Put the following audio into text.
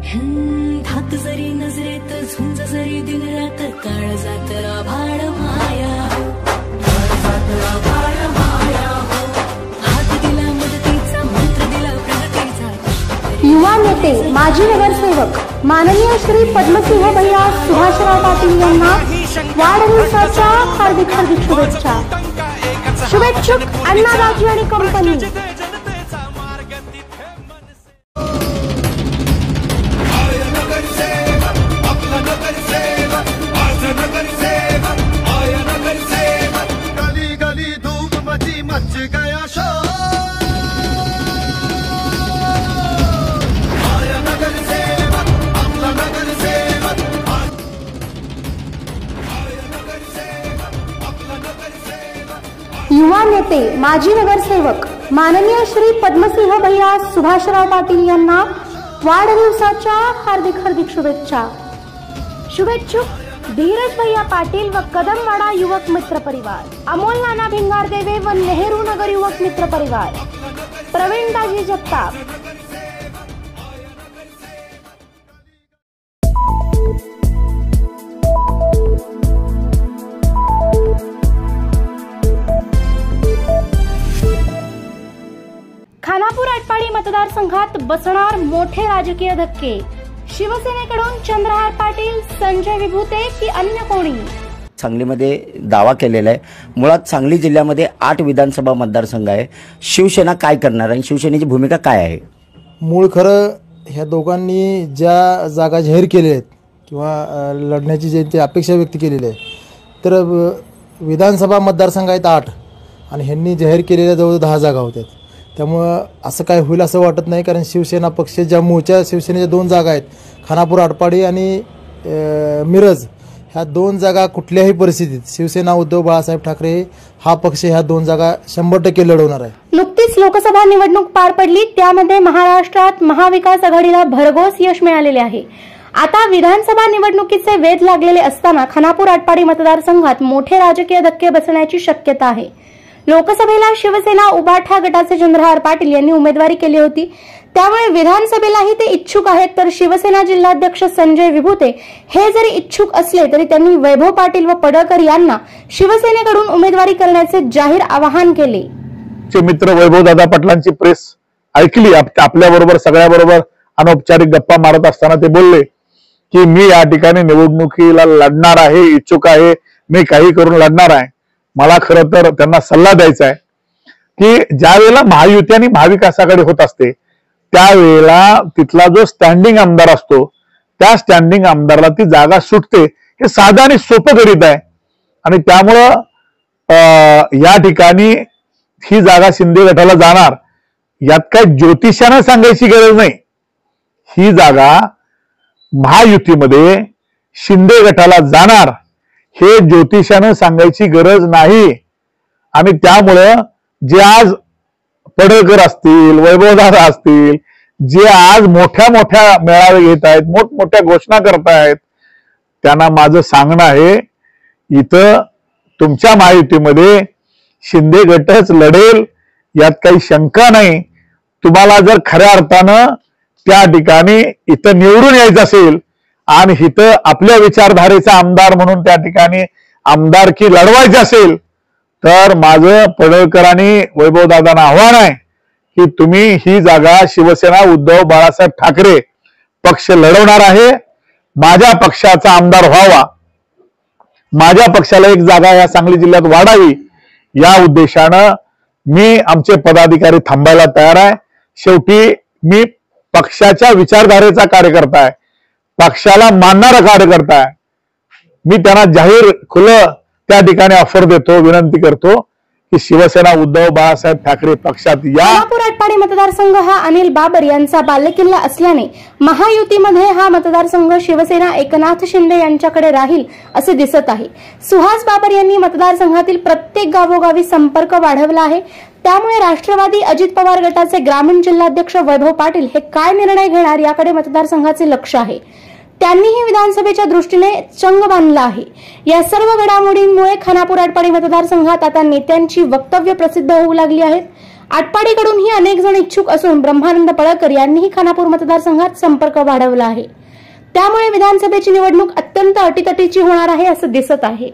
धाक जरी नजरेत झुंज जरी दिन रात काळ जात आभाळ माया हात दिला मदतीचा मंत्र दिला प्रगतीचा। युवा नेते माजी नगरसेवक माननीय श्री पद्मसिंह भैया सुभाषराव पाटील यांना वाढदिवसाच्या हार्दिक शुभेच्छा। शुभेच्छुक अण्णाराजी आणि कंपनी। युवा नेते माजी नगरसेवक माननीय श्री पद्मसिंह भैया सुभाषराव पाटील यांना वाढदिवसाच्या हार्दिक शुभेच्छा। शुभेच्छुक धीरज भैया पाटील व कदमवाडा युवक मित्र परिवार, अमोल नाना भिंगारदेवे व नेहरू नगर युवक मित्र परिवार, प्रवीण दाजी जगताप। खानापूर आटपाडी मतदारसंघात बसणार मोठे राजकीय धक्के। शिवसेनेकडून चंद्रहार पाटील, संजय विभूते की अन्य कोणी? सांगलीमध्ये दावा केलेला आहे। मुळात सांगली जिल्ह्यामध्ये 8 विधानसभा मतदारसंघ आहे। शिवसेना काय करणार आणि शिवसेनेची भूमिका काय आहे? मूळ खरं ह्या दोघांनी ज्या जागा जाहीर केल्या आहेत किंवा लढण्याची ज्यांची अपेक्षा व्यक्त केलेली आहे, तर विधानसभा मतदारसंघ आहेत 8 आणि ह्यांनी जाहीर केलेल्या जवळ 10 जागा होत्या। त्यामुळं असं काय होईल असं वाटत नाही, कारण शिवसेना पक्ष ज्या मूळच्या शिवसेनेच्या 2 जागा आहेत, खानापूर आटपाडी आणि मिरज, ह्या 2 जागा कुठल्याही परिस्थितीत शिवसेना उद्धव बाळासाहेब ठाकरे हा पक्ष ह्या 2 जागा 100% लढवणार आहे। नुकतीच लोकसभा निवडणूक पार पडली, त्यामध्ये महाराष्ट्रात महाविकास आघाडीला भरघोस यश मिळालेले आहे। आता विधानसभा निवडणुकीचे वेध लागलेले असताना खानापूर आटपाडी मतदारसंघात मोठे राजकीय धक्के बसण्याची शक्यता आहे। लोकसभेला शिवसेना उबाठा गटाचे चंद्रहार पाटील यांनी उमेदवारी केली होती, त्यामुळे विधानसभेलाही ते इच्छुक आहेत। तर शिवसेना जिल्हाध्यक्ष संजय विभूते हे जरी इच्छुक असले तरी त्यांनी वैभव पाटील व पडळकर यांना शिवसेनेकडून उमेदवारी करण्याचे जाहीर आवाहन केले। मित्र वैभव दादा पाटलांची प्रेस ऐकली, आपल्याबरोबर सगळ्याबरोबर अनौपचारिक गप्पा मारत असताना ते बोलले की मी या ठिकाणी निवडणुकीला लढणार आहे, इच्छुक आहे, मी काही करून लढणार आहे। मला खरं तर त्यांना सल्ला द्यायचा आहे की ज्या वेळेला महायुती आणि महाविकास आघाडी होत असते, त्यावेळेला तिथला जो स्टँडिंग आमदार असतो, त्या स्टँडिंग आमदारला ती जागा सुटते, हे साधं आणि सोपं करीत आहे। आणि त्यामुळं या ठिकाणी ही जागा शिंदे गटाला जाणार, यात काय ज्योतिषानं सांगायची गरज नाही। ही जागा महायुतीमध्ये शिंदे गटाला जाणार हे ज्योतिषानं सांगायची गरज नाही। आणि त्यामुळं जे आज पडळकर असतील, वैभवदादा असतील, जे आज मोठ्या मोठ्या मेळावे घेत आहेत, मोठमोठ्या घोषणा करतायत, त्यांना माझं सांगणं आहे, इथं तुमच्या महायुतीमध्ये शिंदे गटच लढेल, यात काही शंका नाही। तुम्हाला जर खऱ्या अर्थानं त्या ठिकाणी इथं निवडून यायचं असेल आणि इथं आपल्या विचारधारेचा आमदार म्हणून त्या ठिकाणी आमदारकी लढवायची असेल, तर माझं पडळकर आणि वैभवदादांना आव्हान आहे की तुम्ही ही जागा शिवसेना उद्धव बाळासाहेब ठाकरे पक्ष लढवणार आहे। माझ्या पक्षाचा आमदार व्हावा, माझ्या पक्षाला एक जागा या सांगली जिल्ह्यात वाढावी, या उद्देशानं मी आमचे पदाधिकारी थांबायला तयार आहे। शेवटी मी पक्षाच्या विचारधारेचा कार्यकर्ता आहे, पक्षाला मानणारा कार्यकर्ता आहे। मी त्यांना जाहीर खुलं त्या ठिकाणी ऑफर देतो, विनंती करतो की शिवसेना उद्धव बाळासाहेब ठाकरे पक्षात या। खानापूर आटपाडी मतदारसंघ हा अनिल बाबर यांचा बालेकिल्ला असल्याने महायुतीमध्ये हा मतदारसंघ शिवसेना एकनाथ शिंदे यांच्याकडे राहील असे दिसत आहे। सुहास बाबर यांनी मतदारसंघातील प्रत्येक गावोगावी संपर्क वाढवला आहे, त्यामुळे राष्ट्रवादी अजित पवार गटाचे ग्रामीण जिल्हाध्यक्ष वैभव पाटील हे काय निर्णय घेणार याकडे मतदारसंघाचे लक्ष आहे। त्यांनीही विधानसभेच्या दृष्टीने चंग बांधला आहे। या सर्व घडामोडींमुळे खानापूर आटपाडी मतदारसंघात आता नेत्यांची वक्तव्य प्रसिद्ध होऊ लागली आहेत आटपाडीकडूनही अनेक जण इच्छुक असून ब्रह्मानंद पळकर यांनीही खानापूर मतदारसंघात संपर्क वाढवला आहे. त्यामुळे विधानसभेची निवडणूक अत्यंत अटीतटीची होणार आहे असं दिसत आहे.